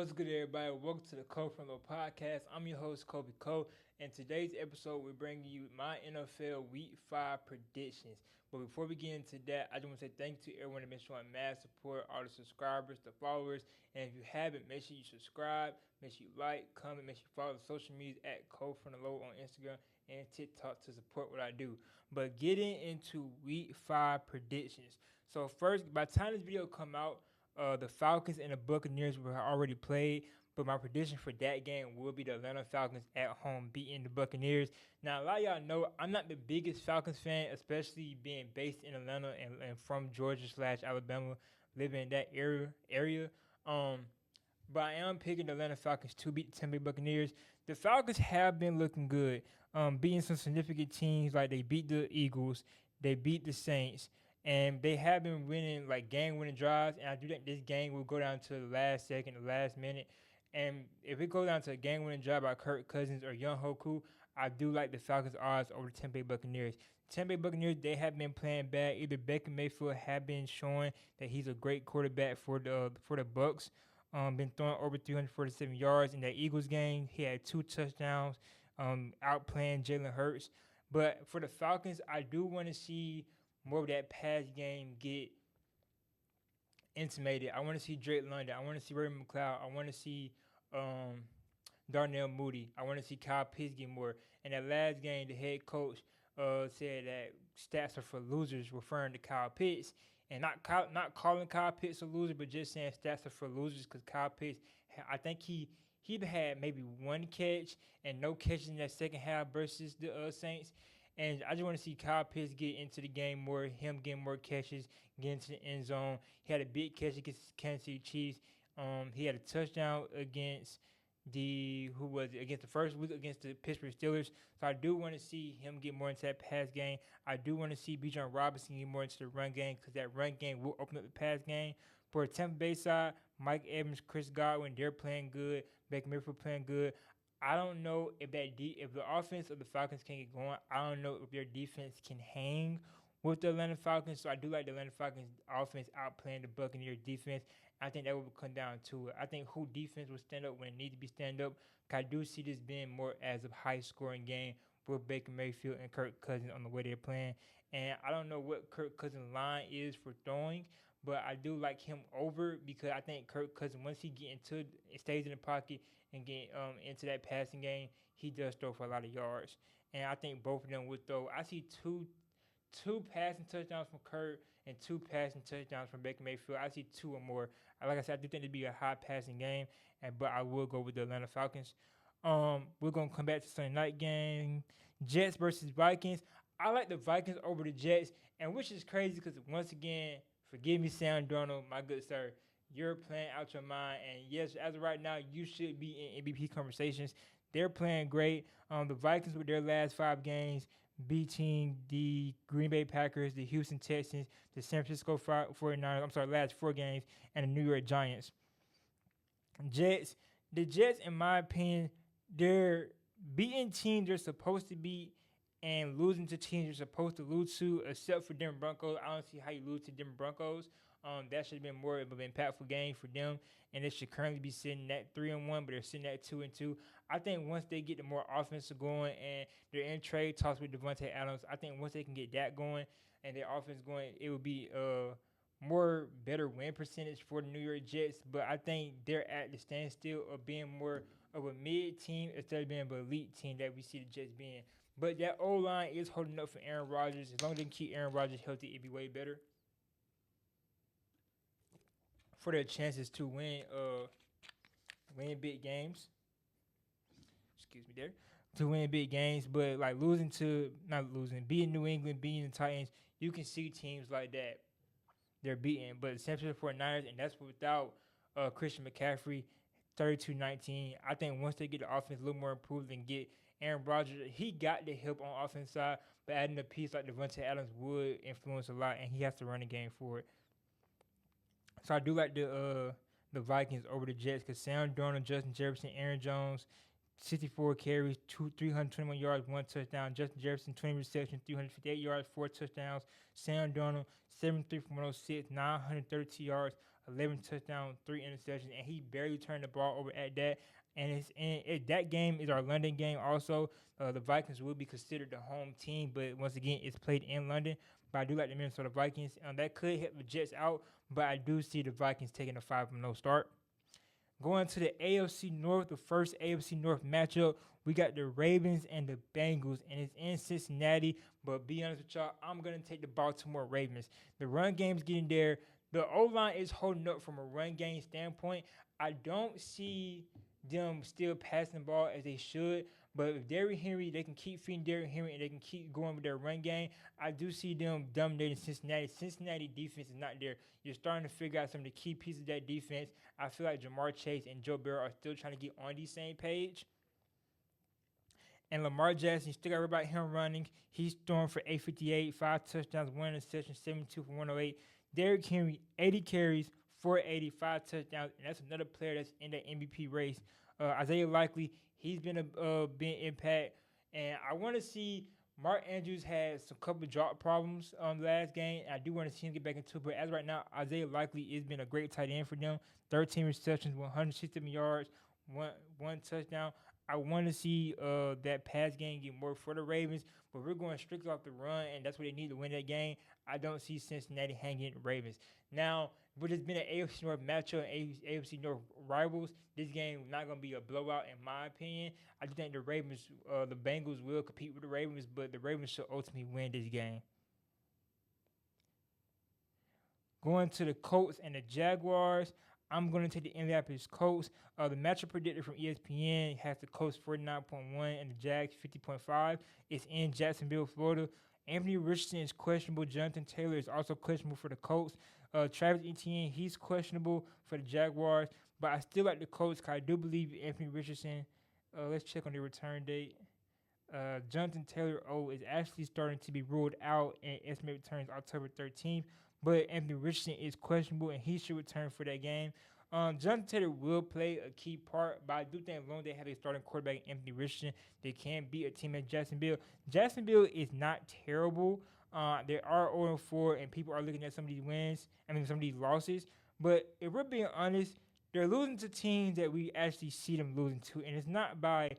What's good, everybody? Welcome to the Code From Low podcast. I'm your host, Kobe Cole, and today's episode we're bringing you my NFL Week 5 predictions. But before we get into that, I just want to say thank you to everyone that's been showing mad support, all the subscribers, the followers, and if you haven't, make sure you subscribe, make sure you like, comment, make sure you follow the social media at Code From the Low on Instagram and TikTok to support what I do. But getting into Week 5 predictions. So first, by the time this video come out, the Falcons and the Buccaneers were already played, but my prediction for that game will be the Atlanta Falcons at home beating the Buccaneers. Now, a lot of y'all know I'm not the biggest Falcons fan, especially being based in Atlanta and from Georgia slash Alabama, living in that area. Um, but I am picking the Atlanta Falcons to beat the Tampa Bay Buccaneers. The Falcons have been looking good, beating some significant teams like they beat the Eagles, they beat the Saints, and they have been winning like game-winning drives. And I do think this game will go down to the last second, the last minute. And if it goes down to a game-winning drive by Kirk Cousins or Young Hoku, I do like the Falcons' odds over the Tampa Bay Buccaneers. Tampa Bay Buccaneers, they have been playing bad. Either Baker Mayfield have been showing that he's a great quarterback for the Bucks. Been throwing over 347 yards in that Eagles game. He had 2 touchdowns, outplaying Jalen Hurts. But for the Falcons, I do want to see more of that pass game get intimated. I want to see Drake London. I want to see Raymond McLeod. I want to see um, Darnell Mooney. I want to see Kyle Pitts get more. In that last game, the head coach said that stats are for losers, referring to Kyle Pitts, and not calling Kyle Pitts a loser, but just saying stats are for losers because Kyle Pitts, I think he had maybe one catch and no catches in that second half versus the Saints. And I just want to see Kyle Pitts get into the game more, him getting more catches, get into the end zone. He had a big catch against the Kansas City Chiefs. He had a touchdown against against the first week against the Pittsburgh Steelers. So I do want to see him get more into that pass game. I do want to see Bijan Robinson get more into the run game because that run game will open up the pass game. For the Tampa Bay side, Mike Evans, Chris Godwin, they're playing good. Baker Mayfield playing good. I don't know if if the offense of the Falcons can get going. I don't know if their defense can hang with the Atlanta Falcons. So I do like the Atlanta Falcons offense outplaying the Buccaneers defense. I think that will come down to it. I think who defense will stand up when it needs to be stand up. I do see this being more as a high scoring game with Baker Mayfield and Kirk Cousins on the way they're playing. And I don't know what Kirk Cousins' line is for throwing, but I do like him over because I think Kirk Cousins, once he stays in the pocket and get into that passing game, he does throw for a lot of yards. And I think both of them would throw. I see two passing touchdowns from Kirk and 2 passing touchdowns from Baker Mayfield. I see 2 or more. Like I said, I do think it'd be a high passing game, but I will go with the Atlanta Falcons. We're gonna come back to Sunday night game, Jets versus Vikings. I like the Vikings over the Jets, and which is crazy because once again, forgive me, Sam Darnold, my good sir, you're playing out your mind. And yes, as of right now, you should be in MVP conversations. They're playing great. The Vikings with their last 5 games, beating the Green Bay Packers, the Houston Texans, the San Francisco 49ers, last 4 games, and the New York Giants. The Jets, in my opinion, they're beating teams they're supposed to beat and losing to teams you're supposed to lose to, except for Denver Broncos. I don't see how you lose to Denver Broncos. That should have been more of an impactful game for them, and they should currently be sitting at 3-1, but they're sitting at 2-2. I think once they get the more offensive going and they're in trade talks with Devontae Adams, I think once they can get that going and their offense going, it will be more better win percentage for the New York Jets. But I think they're at the standstill of being more of a mid team instead of being an elite team that we see the Jets being. But that O-line is holding up for Aaron Rodgers. As long as they can keep Aaron Rodgers healthy, it'd be way better for their chances to win big games. Excuse me there. To win big games, but like beating New England, beating the Titans, you can see teams like that they're beating. But the San Francisco 49ers, and that's without Christian McCaffrey, 32-19. I think once they get the offense a little more improved and get Aaron Rodgers, he got the help on offense side, but adding a piece like Devontae Adams would influence a lot, and he has to run the game for it. So I do like the Vikings over the Jets because Sam Darnold, Justin Jefferson, Aaron Jones, 64 carries, 321 yards, 1 touchdown. Justin Jefferson, 20 receptions, 358 yards, 4 touchdowns. Sam Darnold, 73 from 106, 932 yards, 11 touchdowns, 3 interceptions, and he barely turned the ball over at that. That game is our London game. Also, the Vikings will be considered the home team, but once again, it's played in London. But I do like the Minnesota Vikings. That could hit the Jets out, but I do see the Vikings taking a 5-0 start. Going to the AFC North, the first AFC North matchup, we got the Ravens and the Bengals, and it's in Cincinnati. But be honest with y'all, I'm gonna take the Baltimore Ravens. The run game's getting there. The O line is holding up from a run game standpoint. I don't see them still passing the ball as they should. But if Derrick Henry, they can keep feeding Derrick Henry and they can keep going with their run game. I do see them dominating Cincinnati. Cincinnati defense is not there. You're starting to figure out some of the key pieces of that defense. I feel like Jamar Chase and Joe Burrow are still trying to get on the same page. And Lamar Jackson, still got everybody him running. He's throwing for 858, 5 touchdowns, 1 interception, 72 for 108. Derrick Henry, 80 carries, 480, 5 touchdowns, and that's another player that's in the MVP race. Isaiah Likely, he's been a big impact, and I want to see. Mark Andrews had some couple of drop problems the last game. I do want to see him get back into it, but as right now, Isaiah Likely has been a great tight end for them. 13 receptions, 167 yards, one touchdown. I want to see that pass game get more for the Ravens, but we're going strictly off the run, and that's what they need to win that game. I don't see Cincinnati hanging the Ravens. Now, but it's been an AFC North matchup, AFC North rivals. This game is not going to be a blowout, in my opinion. I do think the Bengals will compete with the Ravens, but the Ravens should ultimately win this game. Going to the Colts and the Jaguars, I'm going to take the Indianapolis Colts. The matchup predictor from ESPN has the Colts 49.1 and the Jags 50.5. It's in Jacksonville, Florida. Anthony Richardson is questionable. Jonathan Taylor is also questionable for the Colts. Travis Etienne, he's questionable for the Jaguars. But I still like the Colts because I do believe Anthony Richardson. Let's check on the return date. Jonathan Taylor is actually starting to be ruled out and estimated returns October 13th. But Anthony Richardson is questionable and he should return for that game. Jonathan Taylor will play a key part, but I do think as long as they have a starting quarterback, Anthony Richardson, they can beat a team at Jacksonville. Jacksonville is not terrible. They are 0-4, and people are looking at some of these some of these losses. But if we're being honest, they're losing to teams that we actually see them losing to, and it's not by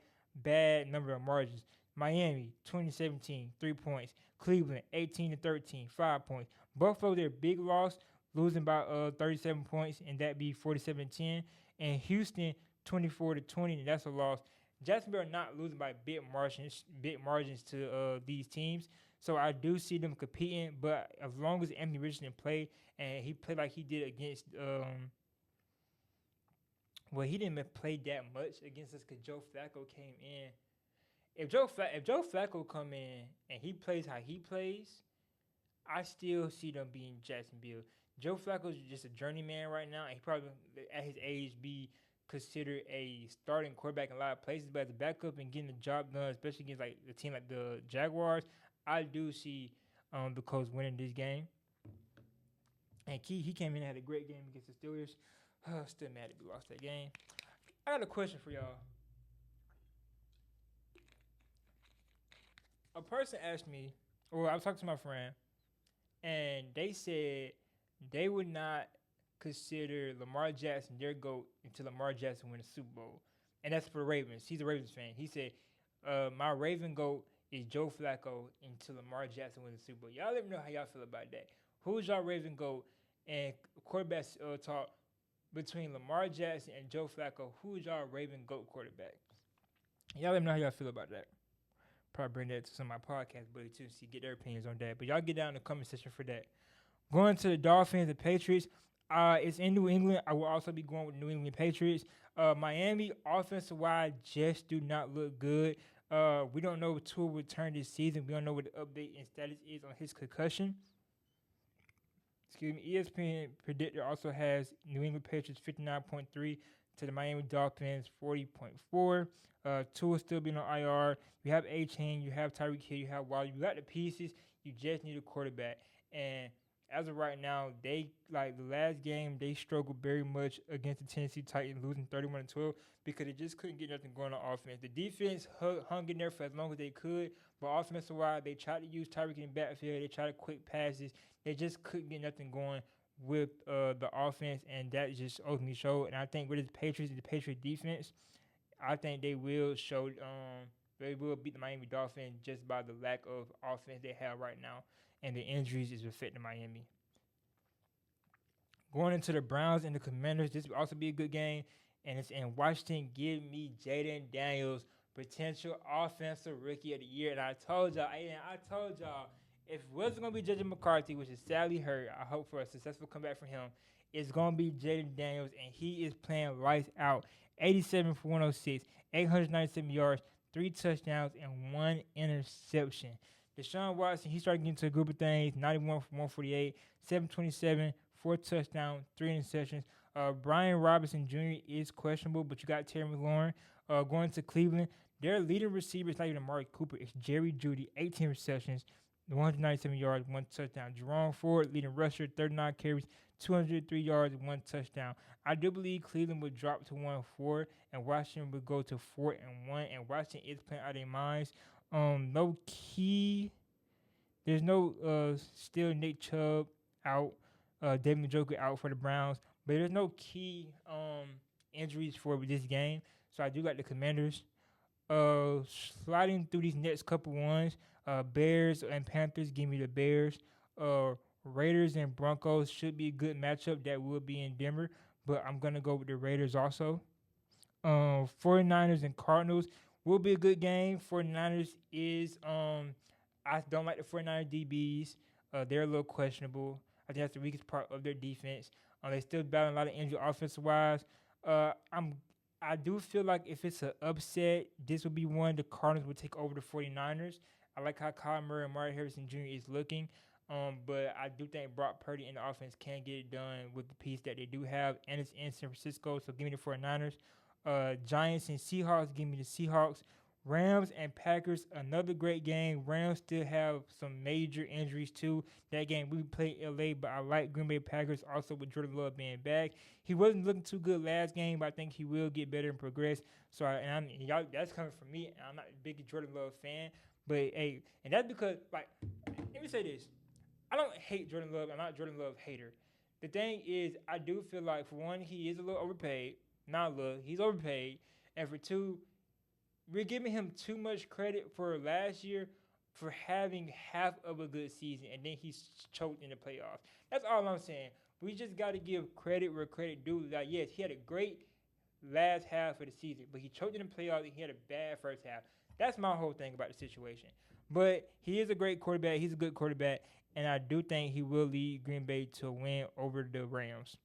bad number of margins. Miami, 2017, 3 points. Cleveland, 18-13, 5 points. Buffalo, their big loss, losing by 37 points, and that be 47-10. And Houston, 24-20, and that's a loss. Jacksonville are not losing by big margins to these teams. So I do see them competing, but as long as Anthony Richardson played, and he played like he did against he didn't play that much against us because Joe Flacco came in. If Joe Flacco come in and he plays how he plays, I still see them being Jacksonville. Joe Flacco's just a journeyman right now, and he probably at his age be considered a starting quarterback in a lot of places. But as a backup and getting the job done, especially against like the team like the Jaguars, I do see the Colts winning this game. And he came in and had a great game against the Steelers. Still mad that we lost that game. I got a question for y'all. A person asked me, or I was talking to my friend, and they said they would not consider Lamar Jackson their GOAT until Lamar Jackson wins the Super Bowl. And that's for the Ravens. He's a Ravens fan. He said, my Raven GOAT is Joe Flacco until Lamar Jackson wins the Super Bowl. Y'all let me know how y'all feel about that. Who's y'all Raven GOAT? And quarterback talk between Lamar Jackson and Joe Flacco. Who's y'all Raven GOAT quarterback? Y'all let me know how y'all feel about that. Probably bring that to some of my podcast buddies too, so get their opinions on that. But y'all get down in the comment section for that. Going to the Dolphins and Patriots. It's in New England. I will also be going with New England Patriots. Miami, offensive wise, just do not look good. We don't know if Tua will return this season. We don't know what the update and status is on his concussion. Excuse me. ESPN predictor also has New England Patriots 59.3 to the Miami Dolphins 40.4. Tua still being on IR. You have A-Chain, you have Tyreek Hill, you have Waller. You got the pieces. You just need a quarterback. And as of right now, the last game, they struggled very much against the Tennessee Titans, losing 31-12 because they just couldn't get nothing going on offense. The defense hung in there for as long as they could, but offensive-wise, they tried to use Tyreek in the backfield. They tried to quick passes. They just couldn't get nothing going with the offense, and that just ultimately showed. And I think with the Patriots and the Patriot defense, I think they will show. They will beat the Miami Dolphins just by the lack of offense they have right now, and the injuries is affecting Miami. Going into the Browns and the Commanders, this will also be a good game. And it's in Washington. Give me Jaden Daniels, potential offensive rookie of the year. And I told y'all, if it wasn't gonna be JJ McCarthy, which is sadly hurt, I hope for a successful comeback for him. It's gonna be Jaden Daniels, and he is playing lights out. 87 for 106, 897 yards, 3 touchdowns, and 1 interception. Deshaun Watson, he started getting to a group of things. 91 for 148, 727, 4 touchdowns, 3 interceptions. Brian Robinson Jr. is questionable, but you got Terry McLaurin going to Cleveland. Their leading receiver is not even Amari Cooper. It's Jerry Jeudy, 18 receptions, 197 yards, 1 touchdown. Jerome Ford, leading rusher, 39 carries, 203 yards, 1 touchdown. I do believe Cleveland would drop to 1-4, and Washington would go to 4-1. And Washington is playing out of their minds. No key. There's no still Nick Chubb out. David Njoku out for the Browns, but there's no key injuries for this game. So I do like the Commanders. Sliding through these next couple ones, Bears and Panthers, give me the Bears. Raiders and Broncos should be a good matchup. That will be in Denver, but I'm gonna go with the Raiders also. 49ers and Cardinals will be a good game. 49ers is I don't like the 49ers DBs. They're a little questionable. I think that's the weakest part of their defense. They still battling a lot of injury offensive wise. I do feel like if it's an upset, this will be one the Cardinals will take over the 49ers. I like how Kyle Murray and Marty Harrison Jr. is looking. But I do think Brock Purdy and the offense can get it done with the piece that they do have, and it's in San Francisco, so give me the 49ers. Giants and Seahawks, give me the Seahawks. Rams and Packers, another great game. Rams still have some major injuries too. That game we played LA, but I like Green Bay Packers also with Jordan Love being back. He wasn't looking too good last game, but I think he will get better and progress. So y'all, that's coming from me. I'm not a big Jordan Love fan, but hey, and that's because like let me say this. I don't hate Jordan Love. I'm not a Jordan Love hater. The thing is, I do feel like for one, he is a little overpaid. Not a little, he's overpaid, and for two, we're giving him too much credit for last year for having half of a good season, and then he's choked in the playoffs. That's all I'm saying. We just got to give credit where credit due. Like, yes, he had a great last half of the season, but he choked in the playoffs and he had a bad first half. That's my whole thing about the situation. But he is a great quarterback. He's a good quarterback, and I do think he will lead Green Bay to a win over the Rams.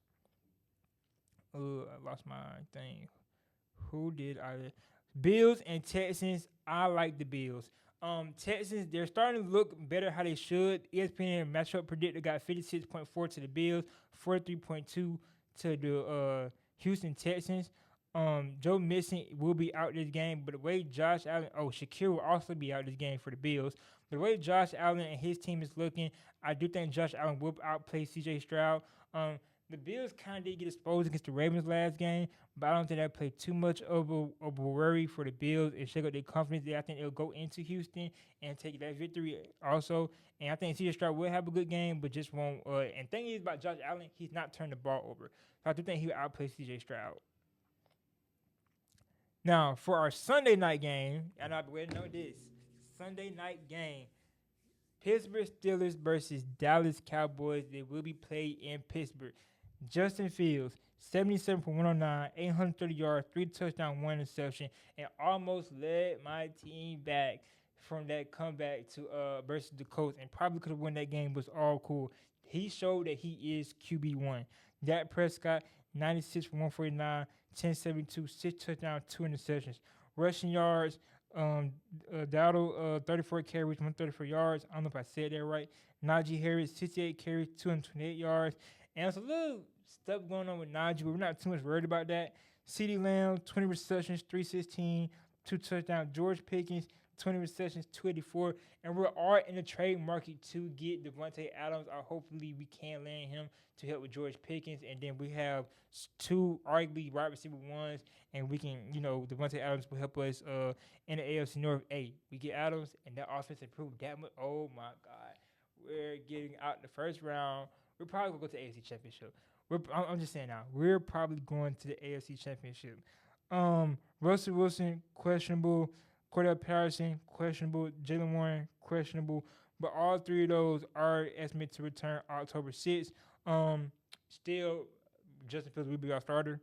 I lost my thing. Who did I? Bills and Texans. I like the Bills. Texans, they're starting to look better how they should. ESPN matchup predictor got 56.4 to the Bills, 43.2 to the Houston Texans. Joe Mixon will be out this game, but the way Josh Allen, Shakir will also be out this game for the Bills. The way Josh Allen and his team is looking, I do think Josh Allen will outplay C.J. Stroud. The Bills kind of did get exposed against the Ravens last game, but I don't think that played too much of a worry for the Bills. It shake up their confidence. I think they'll go into Houston and take that victory also. And I think C.J. Stroud will have a good game, but just won't. And thing is about Josh Allen, he's not turned the ball over. So I do think he will outplay C.J. Stroud. Now, for our Sunday night game, and I've been waiting on this. Sunday night game. Pittsburgh Steelers versus Dallas Cowboys. They will be played in Pittsburgh. Justin Fields, 77 for 109, 830 yards, 3 touchdowns, 1 interception, and almost led my team back from that comeback to versus the Colts, and probably could have won that game. Was all cool. He showed that he is QB1. Dak Prescott, 96 for 149, 1072, 6 touchdowns, 2 interceptions. Rushing yards, Dowdle, 34 carries, 134 yards. I don't know if I said that right. Najee Harris, 68 carries, 228 yards. And there's a little stuff going on with Najee, but we're not too much worried about that. CeeDee Lamb, 20 receptions, 316, 2 touchdowns. George Pickens, 20 receptions, 284. And we're all in the trade market to get Devontae Adams. Hopefully we can land him to help with George Pickens. And then we have two arguably wide receiver ones. And we can, Devontae Adams will help us in the AFC North. Hey, we get Adams and that offense improved that much. Oh, my God. We're getting out the first round We're probably gonna go to the AFC Championship. I'm just saying now. We're probably going to the AFC Championship. Russell Wilson questionable. Cordell Patterson questionable. Jalen Warren questionable. But all three of those are estimated to return October 6th. Still, Justin Fields will be our starter.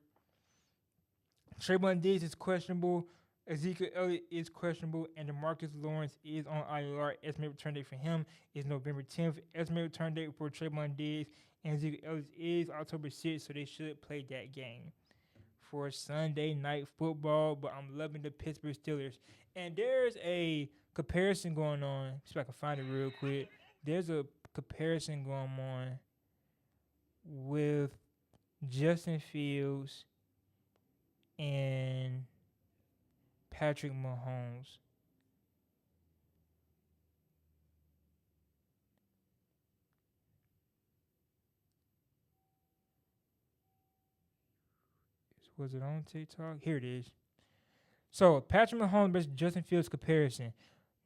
Trayvon Diggs is questionable. Ezekiel Elliott is questionable, and Demarcus Lawrence is on IR. Estimated return date for him is November 10th. Estimated return date for Trayvon Diggs and Ezekiel Elliott is October 6th, so they should play that game for Sunday night football. But I'm loving the Pittsburgh Steelers, and there's a comparison going on. See if I can find it real quick. There's a comparison going on with Justin Fields and Patrick Mahomes. Was it on TikTok? Here it is. So Patrick Mahomes versus Justin Fields comparison.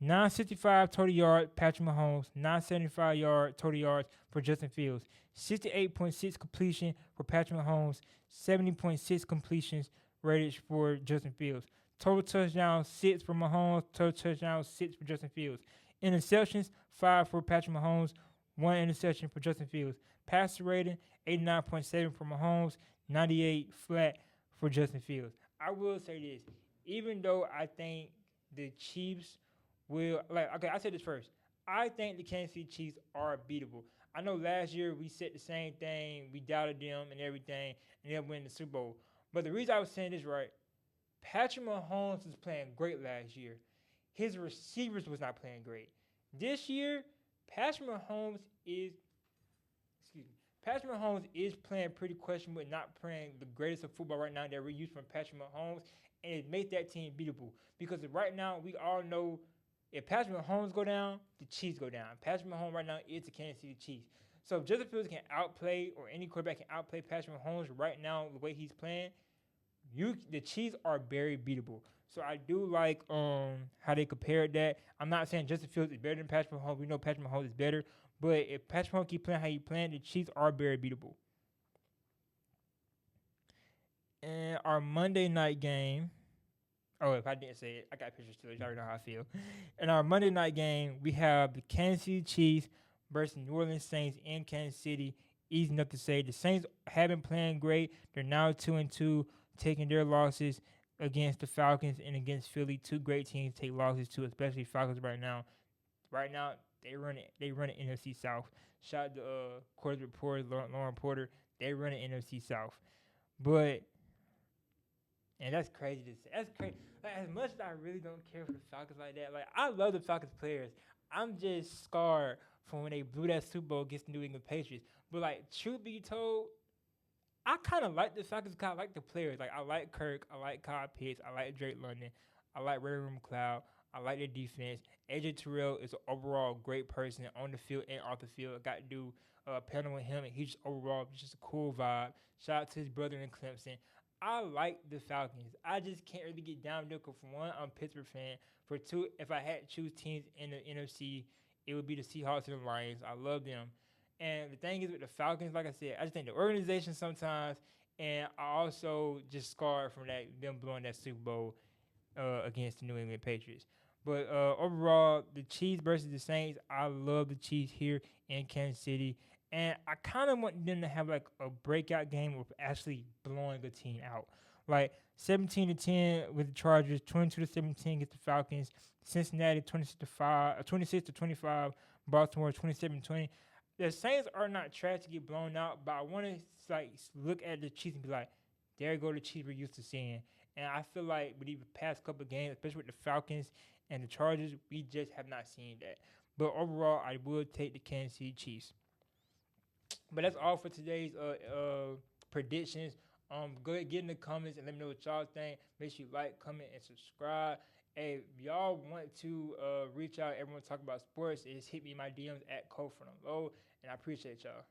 965 total yards, Patrick Mahomes. 975 total yards for Justin Fields. 68.6 completion for Patrick Mahomes. 70.6 completions rated for Justin Fields. Total touchdowns 6 for Mahomes. Total touchdowns 6 for Justin Fields. Interceptions 5 for Patrick Mahomes. 1 interception for Justin Fields. Passer rating 89.7 for Mahomes. 98 flat for Justin Fields. I will say this, even though I think the Chiefs will, I said this first. I think the Kansas City Chiefs are beatable. I know last year we said the same thing. We doubted them and everything, and they'll win the Super Bowl. But the reason I was saying this right, Patrick Mahomes was playing great last year. His receivers was not playing great. This year, Patrick Mahomes is playing pretty questionable, not playing the greatest of football right now that we're used from Patrick Mahomes, and it makes that team beatable. Because right now, we all know if Patrick Mahomes go down, the Chiefs go down. Patrick Mahomes right now is the Kansas City Chiefs. So if Justin Fields can outplay, or any quarterback can outplay Patrick Mahomes right now the way he's playing, the Chiefs are very beatable. So I do like how they compared that. I'm not saying Justin Fields is better than Patrick Mahomes. We know Patrick Mahomes is better. But if Patrick Mahomes keep playing how he playing, the Chiefs are very beatable. And our Monday night game. Oh, if I didn't say it, I got pictures too. You already know how I feel. In our Monday night game, we have the Kansas City Chiefs versus New Orleans Saints in Kansas City. Easy enough to say. The Saints have been playing great. They're now 2-2, taking their losses against the Falcons and against Philly. Two great teams take losses to, especially Falcons right now. Right now, they run it NFC South. Shout out to Quarters Reporter, Lauren Porter. They run it NFC South. But, and that's crazy to say. That's crazy. Like, as much as I really don't care for the Falcons like that, like, I love the Falcons players. I'm just scarred from when they blew that Super Bowl against the New England Patriots. But, like, truth be told, I kind of like the Falcons. I like the players. Like, I like Kirk. I like Kyle Pitts. I like Drake London. I like Ray McLeod. I like their defense. AJ Terrell is an overall great person on the field and off the field. I got to do a panel with him, and he's just overall just a cool vibe. Shout out to his brother in Clemson. I like the Falcons. I just can't really get down with them. For one, I'm a Pittsburgh fan. For two, if I had to choose teams in the NFC, it would be the Seahawks and the Lions. I love them. And the thing is with the Falcons, like I said, I just think the organization sometimes, and I also just scarred from them blowing that Super Bowl against the New England Patriots. But overall, the Chiefs versus the Saints, I love the Chiefs here in Kansas City. And I kind of want them to have like a breakout game of actually blowing a team out. Like 17-10 with the Chargers, 22-17 against the Falcons, Cincinnati 26-25, Baltimore 27-20. The Saints are not trash to get blown out, but I want to like look at the Chiefs and be like, there go the Chiefs we're used to seeing. And I feel like with these past couple of games, especially with the Falcons and the Chargers, we just have not seen that. But overall, I will take the Kansas City Chiefs. But that's all for today's predictions. Go ahead, get in the comments and let me know what y'all think. Make sure you like, comment, and subscribe. Hey, if y'all want to reach out, everyone talk about sports, just hit me in my DMs at Cole from the Low, and I appreciate y'all.